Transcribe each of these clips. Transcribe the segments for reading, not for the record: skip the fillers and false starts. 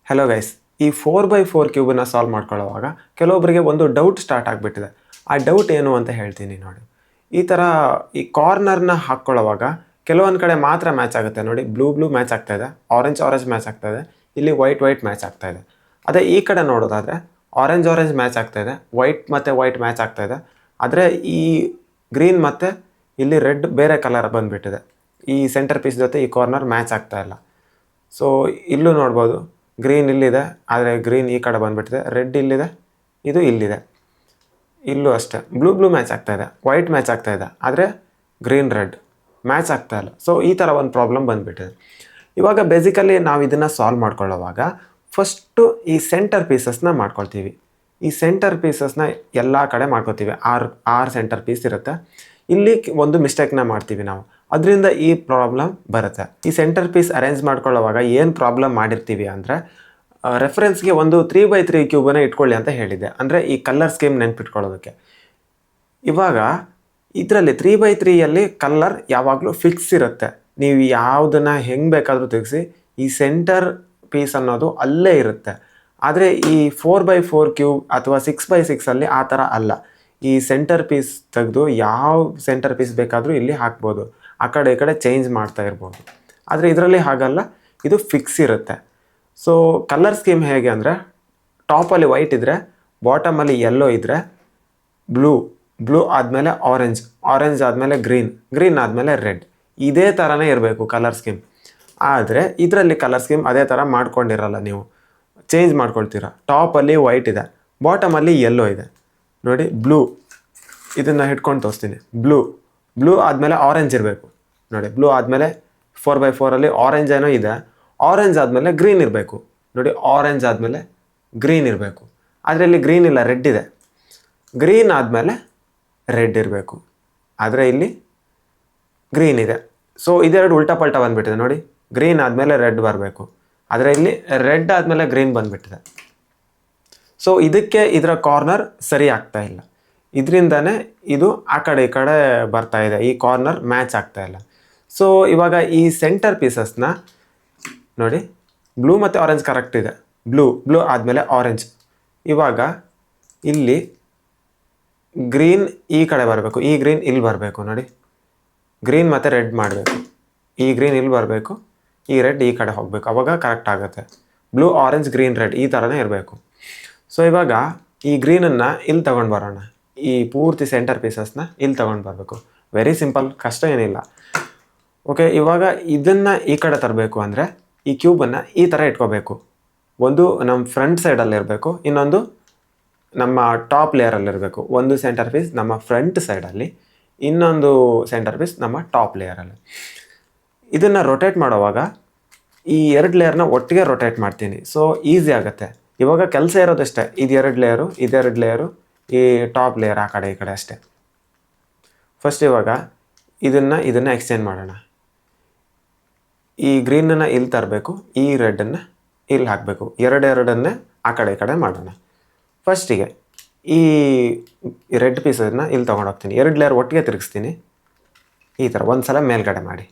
Hello guys, ಈ 4x4 ಕ್ಯೂಬನ್ನು solve ಮಾಡ್ಕೊಳ್ಳೋವಾಗ ಕೆಲವೊಬ್ಬರಿಗೆ ಒಂದು ಡೌಟ್ ಸ್ಟಾರ್ಟ್ ಆಗಿಬಿಟ್ಟಿದೆ. ಆ ಡೌಟ್ ಏನು ಅಂತ ಹೇಳ್ತೀನಿ ನೋಡಿ. ಈ ಥರ ಈ ಕಾರ್ನರ್ನ ಹಾಕ್ಕೊಳ್ಳೋವಾಗ ಕೆಲವೊಂದು ಕಡೆ ಮಾತ್ರ ಮ್ಯಾಚ್ ಆಗುತ್ತೆ ನೋಡಿ. ಬ್ಲೂ ಮ್ಯಾಚ್ ಆಗ್ತಾಯಿದೆ, ಆರೆಂಜ್ ಮ್ಯಾಚ್ ಆಗ್ತಾಯಿದೆ, ಇಲ್ಲಿ ವೈಟ್ ಮ್ಯಾಚ್ ಆಗ್ತಾಯಿದೆ. ಅದೇ ಈ ಕಡೆ ನೋಡೋದಾದರೆ ಆರೆಂಜ್ ಮ್ಯಾಚ್ ಆಗ್ತಾಯಿದೆ, ವೈಟ್ ಮ್ಯಾಚ್ ಆಗ್ತಾಯಿದೆ. ಆದರೆ ಈ ಗ್ರೀನ್ ಮತ್ತು ಇಲ್ಲಿ ರೆಡ್ ಬೇರೆ ಕಲರ್ ಬಂದುಬಿಟ್ಟಿದೆ. ಈ ಸೆಂಟರ್ ಪೀಸ್ ಜೊತೆ ಈ ಕಾರ್ನರ್ ಮ್ಯಾಚ್ ಆಗ್ತಾಯಿಲ್ಲ. ಸೊ ಇಲ್ಲೂ ನೋಡ್ಬೋದು, ಗ್ರೀನ್ ಇಲ್ಲಿದೆ, ಆದರೆ ಗ್ರೀನ್ ಈ ಕಡೆ ಬಂದುಬಿಟ್ಟಿದೆ. ರೆಡ್ ಇಲ್ಲಿದೆ, ಇದು ಇಲ್ಲಿದೆ. ಇಲ್ಲೂ ಅಷ್ಟೇ ಬ್ಲೂ ಮ್ಯಾಚ್ ಆಗ್ತಾಯಿದೆ, ವೈಟ್ ಮ್ಯಾಚ್ ಆಗ್ತಾಯಿದೆ, ಆದರೆ ಗ್ರೀನ್ ರೆಡ್ ಮ್ಯಾಚ್ ಆಗ್ತಾಯಿಲ್ಲ. ಸೊ ಈ ಥರ ಒಂದು ಪ್ರಾಬ್ಲಮ್ ಬಂದುಬಿಟ್ಟಿದೆ. ಇವಾಗ ಬೇಸಿಕಲಿ ನಾವು ಇದನ್ನು ಸಾಲ್ವ್ ಮಾಡ್ಕೊಳ್ಳೋವಾಗ ಫಸ್ಟು ಈ ಸೆಂಟರ್ ಪೀಸಸ್ನ ಮಾಡ್ಕೊಳ್ತೀವಿ. ಈ ಸೆಂಟರ್ ಪೀಸಸ್ನ ಎಲ್ಲ ಕಡೆ ಮಾಡ್ಕೊತೀವಿ. ಆರು ಸೆಂಟರ್ ಪೀಸ್ ಇರುತ್ತೆ. ಇಲ್ಲಿ ಒಂದು ಮಿಸ್ಟೇಕ್ನ ಮಾಡ್ತೀವಿ ನಾವು, ಅದರಿಂದ ಈ ಪ್ರಾಬ್ಲಮ್ ಬರುತ್ತೆ. ಈ ಸೆಂಟರ್ ಪೀಸ್ ಅರೇಂಜ್ ಮಾಡ್ಕೊಳ್ಳೋವಾಗ ಏನು ಪ್ರಾಬ್ಲಮ್ ಮಾಡಿರ್ತೀವಿ ಅಂದರೆ, ರೆಫರೆನ್ಸ್ಗೆ ಒಂದು 3x3 ಕ್ಯೂಬನ್ನು ಇಟ್ಕೊಳ್ಳಿ ಅಂತ ಹೇಳಿದ್ದೆ, ಅಂದರೆ ಈ ಕಲರ್ ಸ್ಕೀಮ್ ನೆನ್ಪಿಟ್ಕೊಳ್ಳೋದಕ್ಕೆ. ಇವಾಗ ಇದರಲ್ಲಿ 3x3ಯಲ್ಲಿ ಕಲರ್ ಯಾವಾಗಲೂ ಫಿಕ್ಸ್ ಇರುತ್ತೆ. ನೀವು ಯಾವುದನ್ನು ಹೆಂಗೆ ಬೇಕಾದರೂ ತೆಗೆಸಿ, ಈ ಸೆಂಟರ್ ಪೀಸ್ ಅನ್ನೋದು ಅಲ್ಲೇ ಇರುತ್ತೆ. ಆದರೆ ಈ 4x4 ಕ್ಯೂಬ್ ಅಥವಾ 6x6ಅಲ್ಲಿ ಆ ಥರ ಅಲ್ಲ. ಈ ಸೆಂಟರ್ ಪೀಸ್ ತೆಗೆದು ಯಾವ ಸೆಂಟರ್ ಪೀಸ್ ಬೇಕಾದರೂ ಇಲ್ಲಿ ಹಾಕ್ಬೋದು, ಆ ಕಡೆ ಈ ಕಡೆ ಚೇಂಜ್ ಮಾಡ್ತಾ ಇರ್ಬೋದು. ಆದರೆ ಇದರಲ್ಲಿ ಹಾಗಲ್ಲ, ಇದು ಫಿಕ್ಸ್ ಇರುತ್ತೆ. ಸೊ ಕಲರ್ ಸ್ಕೀಮ್ ಹೇಗೆ ಅಂದರೆ, ಟಾಪಲ್ಲಿ ವೈಟ್ ಇದ್ದರೆ, ಬಾಟಮಲ್ಲಿ ಯೆಲ್ಲೋ ಇದ್ದರೆ, ಬ್ಲೂ ಆದಮೇಲೆ ಆರೆಂಜ್ ಆದಮೇಲೆ ಗ್ರೀನ್ ಆದಮೇಲೆ ರೆಡ್. ಇದೇ ಥರನೇ ಇರಬೇಕು ಕಲರ್ ಸ್ಕೀಮ್. ಆದರೆ ಇದರಲ್ಲಿ ಕಲರ್ ಸ್ಕೀಮ್ ಅದೇ ಥರ ಮಾಡ್ಕೊಂಡಿರಲ್ಲ, ನೀವು ಚೇಂಜ್ ಮಾಡ್ಕೊಳ್ತೀರಾ. ಟಾಪಲ್ಲಿ ವೈಟ್ ಇದೆ, ಬಾಟಮಲ್ಲಿ ಯೆಲ್ಲೋ ಇದೆ ನೋಡಿ. ಇದನ್ನು ಹಿಡ್ಕೊಂಡು ತೋರಿಸ್ತೀನಿ. ಬ್ಲೂ ಆದಮೇಲೆ ಆರೆಂಜ್ ಇರಬೇಕು ನೋಡಿ. ಬ್ಲೂ ಆದಮೇಲೆ 4x4ಅಲ್ಲಿ ಆರೆಂಜ್ ಏನೋ ಇದೆ, ಆರೆಂಜ್ ಆದಮೇಲೆ ಗ್ರೀನ್ ಇರಬೇಕು ನೋಡಿ. ಆರೆಂಜ್ ಆದಮೇಲೆ ಗ್ರೀನ್ ಇರಬೇಕು, ಆದರೆ ಇಲ್ಲಿ ಗ್ರೀನ್ ಇಲ್ಲ, ರೆಡ್ ಇದೆ. ಗ್ರೀನ್ ಆದಮೇಲೆ ರೆಡ್ ಇರಬೇಕು, ಆದರೆ ಇಲ್ಲಿ ಗ್ರೀನ್ ಇದೆ. ಸೊ ಇದೆರಡು ಉಲ್ಟಾ ಪಲ್ಟಾ ಬಂದುಬಿಟ್ಟಿದೆ ನೋಡಿ. ಗ್ರೀನ್ ಆದಮೇಲೆ ರೆಡ್ ಬರಬೇಕು, ಆದರೆ ಇಲ್ಲಿ ರೆಡ್ ಆದಮೇಲೆ ಗ್ರೀನ್ ಬಂದುಬಿಟ್ಟಿದೆ. ಸೊ ಇದಕ್ಕೆ ಇದರ ಕಾರ್ನರ್ ಸರಿ ಆಗ್ತಾ ಇಲ್ಲ. ಇದರಿಂದನೇ ಇದು ಆ ಕಡೆ ಈ ಕಡೆ ಬರ್ತಾ ಇದೆ, ಈ ಕಾರ್ನರ್ ಮ್ಯಾಚ್ ಆಗ್ತಾ ಇಲ್ಲ. ಸೊ ಇವಾಗ ಈ ಸೆಂಟರ್ ಪೀಸಸ್ನ ನೋಡಿ, ಬ್ಲೂ ಮತ್ತು ಆರೆಂಜ್ ಕರೆಕ್ಟ್ ಇದೆ. ಬ್ಲೂ ಆದಮೇಲೆ ಆರೆಂಜ್. ಇವಾಗ ಇಲ್ಲಿ ಗ್ರೀನ್ ಈ ಕಡೆ ಬರಬೇಕು, ಈ ಗ್ರೀನ್ ಇಲ್ಲಿ ಬರಬೇಕು ನೋಡಿ. ಗ್ರೀನ್ ಮತ್ತು ರೆಡ್ ಮಾಡಬೇಕು, ಈ ಗ್ರೀನ್ ಇಲ್ಲಿ ಬರಬೇಕು, ಈ ರೆಡ್ ಈ ಕಡೆ ಹೋಗಬೇಕು, ಅವಾಗ ಕರೆಕ್ಟ್ ಆಗುತ್ತೆ. ಬ್ಲೂ ಆರೆಂಜ್ ಗ್ರೀನ್ ರೆಡ್ ಈ ಥರನೇ ಇರಬೇಕು. ಸೊ ಇವಾಗ ಈ ಗ್ರೀನನ್ನು ಇಲ್ಲಿ ತೊಗೊಂಡು ಬರೋಣ. ಈ ಪೂರ್ತಿ ಸೆಂಟರ್ ಪೀಸಸ್ನ ಇಲ್ಲಿ ತೊಗೊಂಡು ಬರಬೇಕು. ವೆರಿ ಸಿಂಪಲ್, ಕಷ್ಟ ಏನಿಲ್ಲ. ಓಕೆ, ಇವಾಗ ಇದನ್ನು ಈ ಕಡೆ ತರಬೇಕು ಅಂದರೆ ಈ ಕ್ಯೂಬನ್ನು ಈ ಥರ ಇಟ್ಕೋಬೇಕು. ಒಂದು ನಮ್ಮ ಫ್ರಂಟ್ ಸೈಡಲ್ಲಿರಬೇಕು, ಇನ್ನೊಂದು ನಮ್ಮ ಟಾಪ್ ಲೇಯರಲ್ಲಿರಬೇಕು. ಒಂದು ಸೆಂಟರ್ ಪೀಸ್ ನಮ್ಮ ಫ್ರಂಟ್ ಸೈಡಲ್ಲಿ, ಇನ್ನೊಂದು ಸೆಂಟರ್ ಪೀಸ್ ನಮ್ಮ ಟಾಪ್ ಲೇಯರಲ್ಲಿ. ಇದನ್ನು ರೊಟೇಟ್ ಮಾಡೋವಾಗ ಈ 2 ಲೇಯರ್ನ ಒಟ್ಟಿಗೆ ರೊಟೇಟ್ ಮಾಡ್ತೀನಿ. ಸೊ ಈಸಿ ಆಗುತ್ತೆ. ಇವಾಗ ಕೆಲಸ ಇರೋದಷ್ಟೇ, ಇದೆರಡು ಲೇಯರು, ಈ ಟಾಪ್ ಲೇಯರ್ ಆ ಕಡೆ ಈ ಕಡೆ ಅಷ್ಟೇ. ಫಸ್ಟ್ ಇವಾಗ ಇದನ್ನು ಎಕ್ಸ್ಚೇಂಜ್ ಮಾಡೋಣ. ಈ ಗ್ರೀನನ್ನು ಇಲ್ಲಿ ತರಬೇಕು, ಈ ರೆಡನ್ನು ಇಲ್ಲಿ ಹಾಕಬೇಕು. ಎರಡನ್ನೇ ಆ ಕಡೆ ಈ ಕಡೆ ಮಾಡೋಣ. ಫಸ್ಟಿಗೆ ಈ ರೆಡ್ ಪೀಸನ್ನು ಇಲ್ಲಿ ತೊಗೊಂಡೋಗ್ತೀನಿ, 2 ಲೇಯರ್ ಒಟ್ಟಿಗೆ ತಿರುಗಿಸ್ತೀನಿ. ಈ ಥರ ಒಂದು ಸಲ ಮೇಲ್ಗಡೆ ಮಾಡಿ.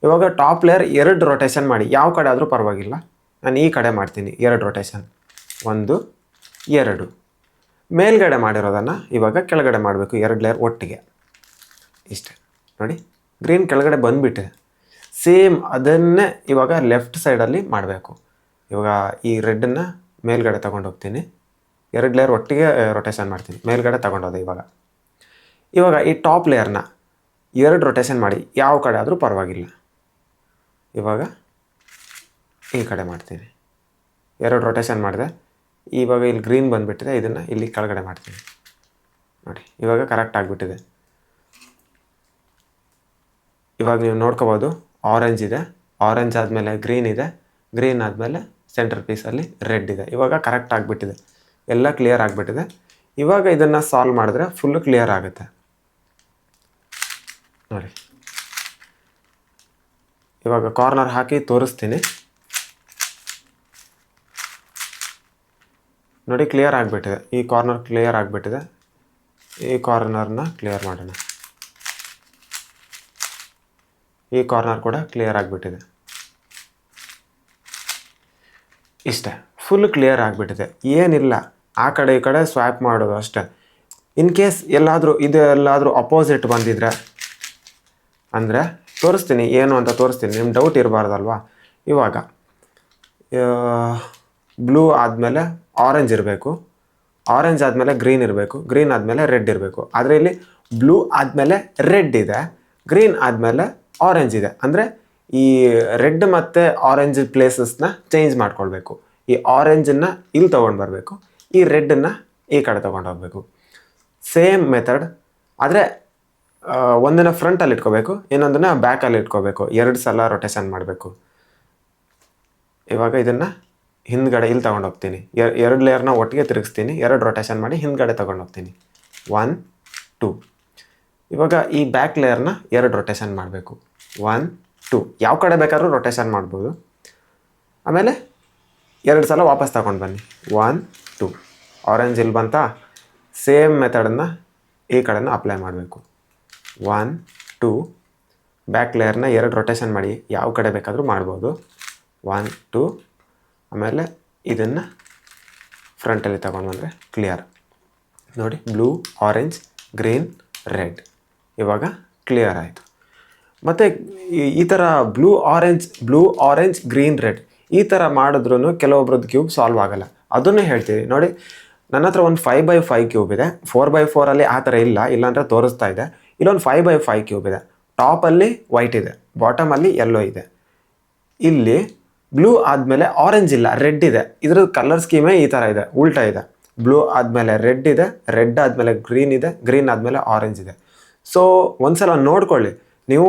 ಇವಾಗ ಟಾಪ್ ಲೇಯರ್ 2 ರೊಟೇಷನ್ ಮಾಡಿ, ಯಾವ ಕಡೆ ಆದರೂ ಪರವಾಗಿಲ್ಲ. ನಾನು ಈ ಕಡೆ ಮಾಡ್ತೀನಿ 2 ರೊಟೇಷನ್, 1 2. ಮೇಲ್ಗಡೆ ಮಾಡಿರೋದನ್ನು ಇವಾಗ ಕೆಳಗಡೆ ಮಾಡಬೇಕು, 2 ಲೇಯರ್ ಒಟ್ಟಿಗೆ. ಇಷ್ಟೇ ನೋಡಿ, ಗ್ರೀನ್ ಕೆಳಗಡೆ ಬಂದುಬಿಟ್ಟಿದೆ. ಸೇಮ್ ಅದನ್ನೇ ಇವಾಗ ಲೆಫ್ಟ್ ಸೈಡಲ್ಲಿ ಮಾಡಬೇಕು. ಇವಾಗ ಈ ರೆಡ್ಡನ್ನು ಮೇಲ್ಗಡೆ ತೊಗೊಂಡೋಗ್ತೀನಿ, 2 ಲೇಯರ್ ಒಟ್ಟಿಗೆ ರೊಟೇಷನ್ ಮಾಡ್ತೀನಿ, ಮೇಲ್ಗಡೆ ತೊಗೊಂಡೋದೆ. ಇವಾಗ ಈ ಟಾಪ್ ಲೇಯರ್ನ 2 ರೊಟೇಷನ್ ಮಾಡಿ, ಯಾವ ಕಡೆ ಆದರೂ ಪರವಾಗಿಲ್ಲ. ಇವಾಗ ಈ ಕಡೆ ಮಾಡ್ತೀನಿ, 2 ರೊಟೇಷನ್ ಮಾಡಿದೆ. ಇವಾಗ ಇಲ್ಲಿ ಗ್ರೀನ್ ಬಂದುಬಿಟ್ಟಿದೆ, ಇದನ್ನು ಇಲ್ಲಿ ಕೆಳಗಡೆ ಮಾಡ್ತೀನಿ ನೋಡಿ. ಇವಾಗ ಕರೆಕ್ಟ್ ಆಗಿಬಿಟ್ಟಿದೆ. ಇವಾಗ ನೀವು ನೋಡ್ಕೋಬೋದು, ಆರೆಂಜ್ ಇದೆ, ಆರೆಂಜ್ ಆದಮೇಲೆ ಗ್ರೀನ್ ಇದೆ, ಗ್ರೀನ್ ಆದಮೇಲೆ ಸೆಂಟರ್ ಪೀಸಲ್ಲಿ ರೆಡ್ ಇದೆ. ಇವಾಗ ಕರೆಕ್ಟ್ ಆಗಿಬಿಟ್ಟಿದೆ, ಎಲ್ಲ ಕ್ಲಿಯರ್ ಆಗಿಬಿಟ್ಟಿದೆ. ಇವಾಗ ಇದನ್ನು ಸಾಲ್ವ್ ಮಾಡಿದ್ರೆ ಫುಲ್ಲು ಕ್ಲಿಯರ್ ಆಗುತ್ತೆ ನೋಡಿ. ಇವಾಗ ಕಾರ್ನರ್ ಹಾಕಿ ತೋರಿಸ್ತೀನಿ ನೋಡಿ. ಕ್ಲಿಯರ್ ಆಗಿಬಿಟ್ಟಿದೆ, ಈ ಕಾರ್ನರ್ ಕ್ಲಿಯರ್ ಆಗಿಬಿಟ್ಟಿದೆ. ಈ ಕಾರ್ನರ್ನ ಕ್ಲಿಯರ್ ಮಾಡೋಣ. ಈ ಕಾರ್ನರ್ ಕೂಡ ಕ್ಲಿಯರ್ ಆಗಿಬಿಟ್ಟಿದೆ. ಇಷ್ಟೇ, ಫುಲ್ ಕ್ಲಿಯರ್ ಆಗಿಬಿಟ್ಟಿದೆ. ಏನಿಲ್ಲ, ಆ ಕಡೆ ಈ ಕಡೆ ಸ್ವ್ಯಾಪ್ ಮಾಡೋದು ಅಷ್ಟೇ. ಇನ್ ಕೇಸ್ ಇದೆಲ್ಲಾದರೂ ಅಪೋಸಿಟ್ ಬಂದಿದ್ರೆ ಅಂದರೆ ತೋರಿಸ್ತೀನಿ, ಏನು ಅಂತ ತೋರಿಸ್ತೀನಿ, ನಿಮ್ಮ ಡೌಟ್ ಇರಬಾರ್ದಲ್ವಾ. ಇವಾಗ ಬ್ಲೂ ಆದಮೇಲೆ ಆರೆಂಜ್ ಇರಬೇಕು, ಆರೆಂಜ್ ಆದಮೇಲೆ ಗ್ರೀನ್ ಇರಬೇಕು, ಗ್ರೀನ್ ಆದಮೇಲೆ ರೆಡ್ ಇರಬೇಕು. ಆದರೆ ಇಲ್ಲಿ ಬ್ಲೂ ಆದಮೇಲೆ ರೆಡ್ ಇದೆ, ಗ್ರೀನ್ ಆದಮೇಲೆ ಆರೆಂಜ್ ಇದೆ. ಅಂದರೆ ಈ ರೆಡ್ ಮತ್ತು ಆರೆಂಜ್ ಪ್ಲೇಸಸ್ನ ಚೇಂಜ್ ಮಾಡ್ಕೊಳ್ಬೇಕು. ಈ ಆರೆಂಜನ್ನು ಇಲ್ಲಿ ತೊಗೊಂಡು ಬರಬೇಕು, ಈ ರೆಡ್ಡನ್ನು ಈ ಕಡೆ ತೊಗೊಂಡು ಹೋಗಬೇಕು. ಸೇಮ್ ಮೆಥಡ್, ಆದರೆ ಒಂದನ್ನು ಫ್ರಂಟಲ್ಲಿ ಇಟ್ಕೋಬೇಕು, ಇನ್ನೊಂದನ್ನು ಬ್ಯಾಕಲ್ಲಿ ಇಟ್ಕೋಬೇಕು. 2 ಸಲ ರೊಟೇಷನ್ ಮಾಡಬೇಕು. ಇವಾಗ ಇದನ್ನು ಹಿಂದ್ಗಡೆ ಇಲ್ಲಿ ತೊಗೊಂಡು ಹೋಗ್ತೀನಿ, 2 ಲೇಯರ್ನ ಒಟ್ಟಿಗೆ ತಿರುಗಿಸ್ತೀನಿ, 2 ರೊಟೇಷನ್ ಮಾಡಿ ಹಿಂದ್ಗಡೆ ತೊಗೊಂಡು ಹೋಗ್ತೀನಿ. 1 2. ಇವಾಗ ಈ ಬ್ಯಾಕ್ ಲೇಯರ್ನ 2 ರೊಟೇಷನ್ ಮಾಡಬೇಕು. 1 2. ಯಾವ ಕಡೆ ಬೇಕಾದ್ರೂ ರೊಟೇಷನ್ ಮಾಡ್ಬೋದು. ಆಮೇಲೆ 2 ಸಲ ವಾಪಸ್ ತಗೊಂಡು ಬನ್ನಿ. 1 2. ಆರೆಂಜ್ ಇಲ್ಲಿ ಬಂತಾ, ಸೇಮ್ ಮೆಥಡನ್ನು ಈ ಕಡೆನ ಅಪ್ಲೈ ಮಾಡಬೇಕು. 1 2. ಬ್ಯಾಕ್ ಲೇಯರ್ನ 2 ರೊಟೇಷನ್ ಮಾಡಿ, ಯಾವ ಕಡೆ ಬೇಕಾದರೂ ಮಾಡ್ಬೋದು. 1 2. ಆಮೇಲೆ ಇದನ್ನು ಫ್ರಂಟಲ್ಲಿ ತಗೊಂಡು ಬಂದರೆ ಕ್ಲಿಯರ್ ನೋಡಿ. ಬ್ಲೂ ಆರೆಂಜ್ ಗ್ರೀನ್ ರೆಡ್ ಇವಾಗ ಕ್ಲಿಯರ್ ಆಯಿತು. ಮತ್ತು ಈ ಥರ ಬ್ಲೂ ಆರೆಂಜ್ ಗ್ರೀನ್ ರೆಡ್ ಈ ಥರ ಮಾಡಿದ್ರೂ ಕೆಲವೊಬ್ರದ್ದು ಕ್ಯೂಬ್ ಸಾಲ್ವ್ ಆಗೋಲ್ಲ. ಅದನ್ನೇ ಹೇಳ್ತೀವಿ ನೋಡಿ. ನನ್ನ ಹತ್ರ ಒಂದು 5x5 ಕ್ಯೂಬ್ ಇದೆ. 4x4 ಆ ಥರ ಇಲ್ಲಾಂದರೆ ತೋರಿಸ್ತಾ ಇದೆ. ಇಲ್ಲೊಂದು 5x5 ಕ್ಯೂಬ್ ಇದೆ. ಟಾಪಲ್ಲಿ ವೈಟ್ ಇದೆ, ಬಾಟಮಲ್ಲಿ ಯೆಲ್ಲೋ ಇದೆ. ಇಲ್ಲಿ ಬ್ಲೂ ಆದಮೇಲೆ ಆರೆಂಜ್ ಇಲ್ಲ, ರೆಡ್ ಇದೆ. ಇದ್ರದ್ದು ಕಲರ್ ಸ್ಕೀಮೇ ಈ ಥರ ಇದೆ, ಉಲ್ಟಾ ಇದೆ. ಬ್ಲೂ ಆದಮೇಲೆ ರೆಡ್ ಇದೆ, ರೆಡ್ ಆದಮೇಲೆ ಗ್ರೀನ್ ಇದೆ, ಗ್ರೀನ್ ಆದಮೇಲೆ ಆರೆಂಜ್ ಇದೆ. ಸೊ ಒಂದ್ಸಲ ನೋಡ್ಕೊಳ್ಳಿ, ನೀವು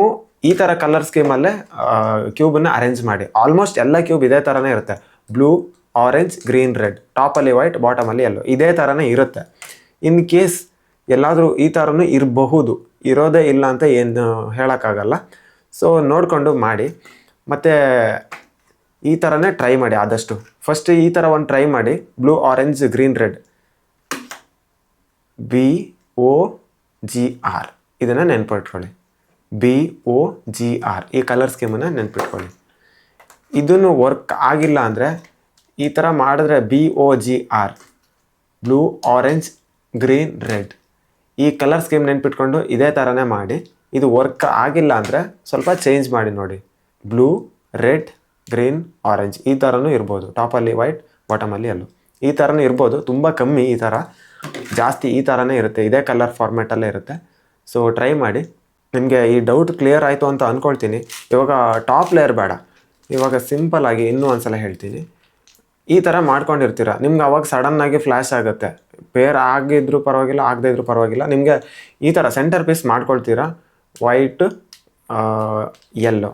ಈ ಥರ ಕಲರ್ ಸ್ಕೀಮಲ್ಲೇ ಕ್ಯೂಬನ್ನು ಅರೇಂಜ್ ಮಾಡಿ. ಆಲ್ಮೋಸ್ಟ್ ಎಲ್ಲ ಕ್ಯೂಬ್ ಇದೇ ಥರನೇ ಇರುತ್ತೆ. ಬ್ಲೂ ಆರೆಂಜ್ ಗ್ರೀನ್ ರೆಡ್, ಟಾಪಲ್ಲಿ ವೈಟ್ ಬಾಟಮಲ್ಲಿ ಯೆಲ್ಲೋ, ಇದೇ ಥರನೇ ಇರುತ್ತೆ. ಇನ್ ಕೇಸ್ ಎಲ್ಲಾದರೂ ಈ ಥರನೂ ಇರಬಹುದು, ಇರೋದೇ ಇಲ್ಲ ಅಂತ ಏನು ಹೇಳೋಕ್ಕಾಗಲ್ಲ. ಸೊ ನೋಡಿಕೊಂಡು ಮಾಡಿ. ಮತ್ತು ಈ ಥರನೇ ಟ್ರೈ ಮಾಡಿ ಆದಷ್ಟು. ಫಸ್ಟ್ ಈ ಥರ ಒಂದು ಟ್ರೈ ಮಾಡಿ, blue orange green red, BOGR ಇದನ್ನು ನೆನ್ಪಿಟ್ಕೊಳ್ಳಿ. BOGR ಈ ಕಲರ್ ಸ್ಕೀಮನ್ನು ನೆನ್ಪಿಟ್ಕೊಳ್ಳಿ. ಇದನ್ನು ವರ್ಕ್ ಆಗಿಲ್ಲ ಅಂದರೆ ಈ ಥರ ಮಾಡಿದ್ರೆ BOGR blue orange green red ಈ ಕಲರ್ ಸ್ಕೀಮ್ ನೆನ್ಪಿಟ್ಕೊಂಡು ಇದೇ ಥರನೇ ಮಾಡಿ. ಇದು ವರ್ಕ್ ಆಗಿಲ್ಲ ಅಂದರೆ ಸ್ವಲ್ಪ ಚೇಂಜ್ ಮಾಡಿ ನೋಡಿ. ಬ್ಲೂ ರೆಡ್ ಗ್ರೀನ್ ಆರೆಂಜ್ ಈ ಥರನೂ ಇರ್ಬೋದು, ಟಾಪಲ್ಲಿ ವೈಟ್ ಬಾಟಮಲ್ಲಿ ಯೆಲ್ಲೋ ಈ ಥರನೂ ಇರ್ಬೋದು. ತುಂಬ ಕಮ್ಮಿ ಈ ಥರ, ಜಾಸ್ತಿ ಈ ಥರನೇ ಇರುತ್ತೆ, ಇದೇ ಕಲರ್ ಫಾರ್ಮ್ಯಾಟಲ್ಲೇ ಇರುತ್ತೆ. ಸೊ ಟ್ರೈ ಮಾಡಿ. ನಿಮಗೆ ಈ ಡೌಟ್ ಕ್ಲಿಯರ್ ಆಯಿತು ಅಂತ ಅಂದ್ಕೊಳ್ತೀನಿ. ಇವಾಗ ಟಾಪ್ ಲೇಯರ್ ಬೇಡ, ಇವಾಗ ಸಿಂಪಲ್ಲಾಗಿ ಇನ್ನೂ ಒಂದು ಸಲ ಹೇಳ್ತೀನಿ. ಈ ಥರ ಮಾಡ್ಕೊಂಡಿರ್ತೀರ, ನಿಮ್ಗೆ ಅವಾಗ ಸಡನ್ನಾಗಿ ಫ್ಲ್ಯಾಶ್ ಆಗುತ್ತೆ. ಪೇರ್ ಆಗಿದ್ರೂ ಪರವಾಗಿಲ್ಲ, ಆಗದೇ ಇದ್ರೂ ಪರವಾಗಿಲ್ಲ. ನಿಮಗೆ ಈ ಥರ ಸೆಂಟರ್ ಪೀಸ್ ಮಾಡ್ಕೊಳ್ತೀರಾ, white yellow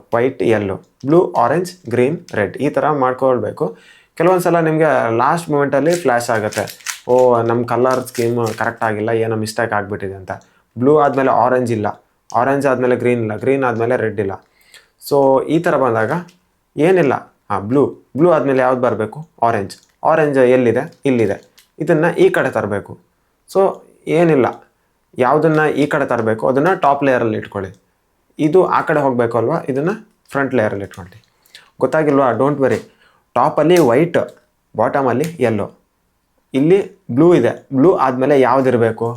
blue orange green red ಈ ಥರ ಮಾಡ್ಕೊಳ್ಬೇಕು. ಕೆಲವೊಂದು ಸಲ ನಿಮಗೆ ಲಾಸ್ಟ್ ಮೂಮೆಂಟಲ್ಲಿ ಫ್ಲ್ಯಾಶ್ ಆಗುತ್ತೆ, ಓ ನಮ್ಮ ಕಲರ್ ಸ್ಕೀಮ್ ಕರೆಕ್ಟ್ ಆಗಿಲ್ಲ, ಏನೋ ಮಿಸ್ಟೇಕ್ ಆಗಿಬಿಟ್ಟಿದೆ ಅಂತ. ಬ್ಲೂ ಆದಮೇಲೆ ಆರೆಂಜ್ ಇಲ್ಲ, ಆರೆಂಜ್ ಆದಮೇಲೆ ಗ್ರೀನ್ ಇಲ್ಲ, ಗ್ರೀನ್ ಆದಮೇಲೆ ರೆಡ್ ಇಲ್ಲ. ಸೊ ಈ ಥರ ಬಂದಾಗ ಏನಿಲ್ಲ, ಬ್ಲೂ ಆದಮೇಲೆ ಯಾವ್ದು ಬರಬೇಕು, ಆರೆಂಜ್ ಎಲ್ಲಿದೆ, ಇಲ್ಲಿದೆ. ಇದನ್ನು ಈ ಕಡೆ ತರಬೇಕು. ಸೊ ಏನಿಲ್ಲ, ಯಾವುದನ್ನು ಈ ಕಡೆ ತರಬೇಕು ಅದನ್ನು ಟಾಪ್ ಲೇಯರಲ್ಲಿ ಇಟ್ಕೊಳ್ಳಿ. ಇದು ಆ ಕಡೆ ಹೋಗಬೇಕು ಅಲ್ವಾ, ಇದನ್ನು ಫ್ರಂಟ್ ಲೇಯರಲ್ಲಿ ಇಟ್ಕೊಳ್ಳಿ. ಗೊತ್ತಾಗಿಲ್ವಾ? Don't worry. ಟಾಪಲ್ಲಿ ವೈಟ್, ಬಾಟಮಲ್ಲಿ ಯೆಲ್ಲೋ, ಇಲ್ಲಿ ಬ್ಲೂ ಇದೆ. ಬ್ಲೂ ಆದಮೇಲೆ ಯಾವುದಿರಬೇಕು,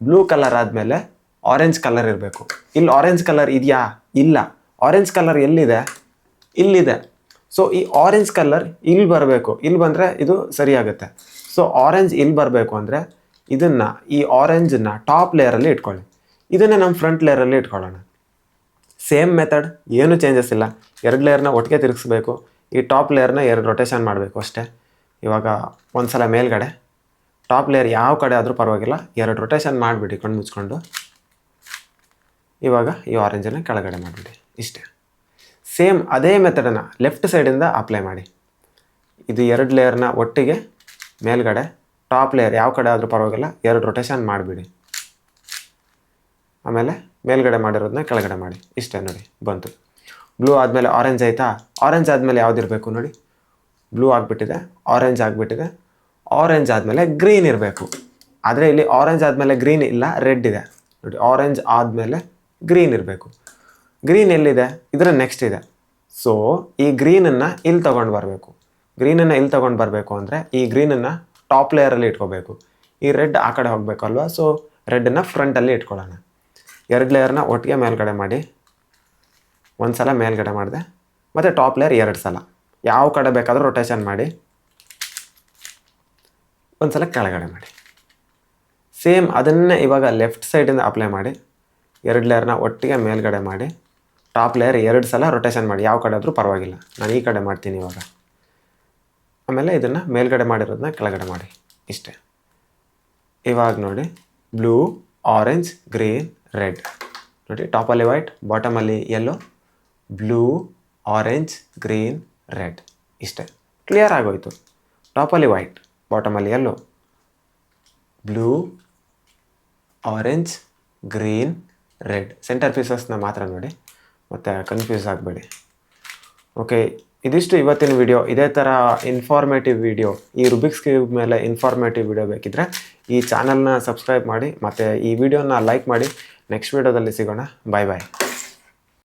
ಬ್ಲೂ ಕಲರ್ ಆದಮೇಲೆ ಆರೆಂಜ್ ಕಲರ್ ಇರಬೇಕು. ಇಲ್ಲಿ ಆರೆಂಜ್ ಕಲರ್ ಇದೆಯಾ? ಇಲ್ಲ. ಆರೆಂಜ್ ಕಲರ್ ಎಲ್ಲಿದೆ? ಇಲ್ಲಿದೆ. ಸೊ ಈ ಆರೆಂಜ್ ಕಲರ್ ಇಲ್ಲಿ ಬರಬೇಕು, ಇಲ್ಲಿ ಬಂದರೆ ಇದು ಸರಿಯಾಗುತ್ತೆ. ಸೊ ಆರೆಂಜ್ ಇಲ್ಲಿ ಬರಬೇಕು ಅಂದರೆ ಇದನ್ನು, ಈ ಆರೆಂಜನ್ನು ಟಾಪ್ ಲೇಯರಲ್ಲಿ ಇಟ್ಕೊಳ್ಳಿ. ಇದನ್ನೇ ನಮ್ಮ ಫ್ರಂಟ್ ಲೇಯರಲ್ಲಿ ಇಟ್ಕೊಳ್ಳೋಣ. ಸೇಮ್ ಮೆಥಡ್, ಏನೂ ಚೇಂಜಸ್ ಇಲ್ಲ. 2 ಲೇಯರ್ನ ಒಟ್ಟಿಗೆ ತಿರುಗಿಸ್ಬೇಕು, ಈ ಟಾಪ್ ಲೇಯರ್ನ 2 ರೊಟೇಷನ್ ಮಾಡಬೇಕು ಅಷ್ಟೇ. ಇವಾಗ ಒಂದು ಸಲ ಮೇಲ್ಗಡೆ ಟಾಪ್ ಲೇಯರ್ ಯಾವ ಕಡೆ ಆದರೂ ಪರವಾಗಿಲ್ಲ 2 ರೊಟೇಷನ್ ಮಾಡಿಬಿಡಿ ಕಣ್ಣು ಮುಚ್ಕೊಂಡು. ಇವಾಗ ಈ ಆರೆಂಜನ್ನು ಕೆಳಗಡೆ ಮಾಡಿಬಿಡಿ, ಇಷ್ಟೇ. ಸೇಮ್ ಅದೇ ಮೆಥಡನ್ನು ಲೆಫ್ಟ್ ಸೈಡಿಂದ ಅಪ್ಲೈ ಮಾಡಿ. ಇದು 2 ಲೇಯರ್ನ ಒಟ್ಟಿಗೆ ಮೇಲ್ಗಡೆ, ಟಾಪ್ ಲೇಯರ್ ಯಾವ ಕಡೆ ಆದರೂ ಪರವಾಗಿಲ್ಲ 2 ರೊಟೇಷನ್ ಮಾಡಿಬಿಡಿ. ಆಮೇಲೆ ಮೇಲ್ಗಡೆ ಮಾಡಿರೋದನ್ನ ಕೆಳಗಡೆ ಮಾಡಿ, ಇಷ್ಟೇ ನೋಡಿ ಬಂತು. ಬ್ಲೂ ಆದಮೇಲೆ ಆರೆಂಜ್ ಆಯಿತಾ? ಆರೆಂಜ್ ಆದಮೇಲೆ ಯಾವುದಿರಬೇಕು ನೋಡಿ, ಬ್ಲೂ ಆಗಿಬಿಟ್ಟಿದೆ, ಆರೆಂಜ್ ಆಗಿಬಿಟ್ಟಿದೆ. ಆರೆಂಜ್ ಆದಮೇಲೆ ಗ್ರೀನ್ ಇರಬೇಕು. ಆದರೆ ಇಲ್ಲಿ ಆರೆಂಜ್ ಆದಮೇಲೆ ಗ್ರೀನ್ ಇಲ್ಲ, ರೆಡ್ ಇದೆ ನೋಡಿ. ಆರೆಂಜ್ ಆದಮೇಲೆ ಗ್ರೀನ್ ಇರಬೇಕು. ಗ್ರೀನ್ ಎಲ್ಲಿದೆ? ಇದರ ನೆಕ್ಸ್ಟ್ ಇದೆ. ಸೊ ಈ ಗ್ರೀನನ್ನು ಇಲ್ಲಿ ತೊಗೊಂಡು ಬರಬೇಕು. ಗ್ರೀನನ್ನು ಇಲ್ಲಿ ತೊಗೊಂಡು ಬರಬೇಕು ಅಂದರೆ ಈ ಗ್ರೀನನ್ನು ಟಾಪ್ ಲೇಯರಲ್ಲಿ ಇಟ್ಕೋಬೇಕು. ಈ ರೆಡ್ ಆ ಕಡೆ ಹೋಗಬೇಕಲ್ವ, ಸೊ ರೆಡ್ಡನ್ನು ಫ್ರಂಟಲ್ಲಿ ಇಟ್ಕೊಳ್ಳೋಣ. 2 ಲೇಯರ್ನ ಒಟ್ಟಿಗೆ ಮೇಲ್ಗಡೆ ಮಾಡಿ, ಒಂದು ಸಲ ಮೇಲ್ಗಡೆ ಮಾಡಿದೆ, ಮತ್ತು ಟಾಪ್ ಲೇಯರ್ 2 ಸಲ. ಯಾವ ಕಡೆ ಬೇಕಾದರೂ ರೊಟೇಷನ್ ಮಾಡಿ, ಒಂದು ಸಲ ಕೆಳಗಡೆ ಮಾಡಿ. ಸೇಮ್ ಅದನ್ನೇ ಇವಾಗ ಲೆಫ್ಟ್ ಸೈಡಿಂದ ಅಪ್ಲೈ ಮಾಡಿ, 2 ಲೇಯರ್ನ ಒಟ್ಟಿಗೆ ಮೇಲ್ಗಡೆ ಮಾಡಿ, ಟಾಪ್ ಲೇಯರ್ 2 ಸಲ ರೊಟೇಷನ್ ಮಾಡಿ. ಯಾವ ಕಡೆ ಆದರೂ ಪರವಾಗಿಲ್ಲ, ನಾನು ಈ ಕಡೆ ಮಾಡ್ತೀನಿ ಇವಾಗ. ಆಮೇಲೆ ಇದನ್ನು ಮೇಲ್ಗಡೆ ಮಾಡಿರೋದನ್ನ ಕೆಳಗಡೆ ಮಾಡಿ, ಇಷ್ಟೇ. ಇವಾಗ ನೋಡಿ, ಬ್ಲೂ, ಆರೆಂಜ್, ಗ್ರೀನ್, ರೆಡ್. ನೋಡಿ, ಟಾಪಲ್ಲಿ ವೈಟ್, ಬಾಟಮಲ್ಲಿ yellow, blue, orange, green, red, ಇಷ್ಟೇ. ಕ್ಲಿಯರ್ ಆಗೋಯ್ತು. ಟಾಪಲ್ಲಿ ವೈಟ್, ಬಾಟಮಲ್ಲಿ yellow, blue, orange, green, red. Centre ಪೀಸಸ್ನ ಮಾತ್ರ ನೋಡಿ, ಮತ್ತು ಕನ್ಫ್ಯೂಸ್ ಆಗಬೇಡಿ. ಓಕೆ, ಇದಿಷ್ಟು ಇವತ್ತಿನ ವಿಡಿಯೋ. ಇದೇ ಥರ ಇನ್ಫಾರ್ಮೇಟಿವ್ ವಿಡಿಯೋ, ಈ ರುಬಿಕ್ಸ್ ಕ್ಯೂಬ್ ಮೇಲೆ ಇನ್ಫಾರ್ಮೇಟಿವ್ ವಿಡಿಯೋ ಬೇಕಿದ್ದರೆ ಈ ಚಾನಲ್ನ ಸಬ್ಸ್ಕ್ರೈಬ್ ಮಾಡಿ, ಮತ್ತು ಈ ವಿಡಿಯೋನ ಲೈಕ್ ಮಾಡಿ. ನೆಕ್ಸ್ಟ್ ವಿಡಿಯೋದಲ್ಲಿ ಸಿಗೋಣ. ಬಾಯ್ ಬಾಯ್.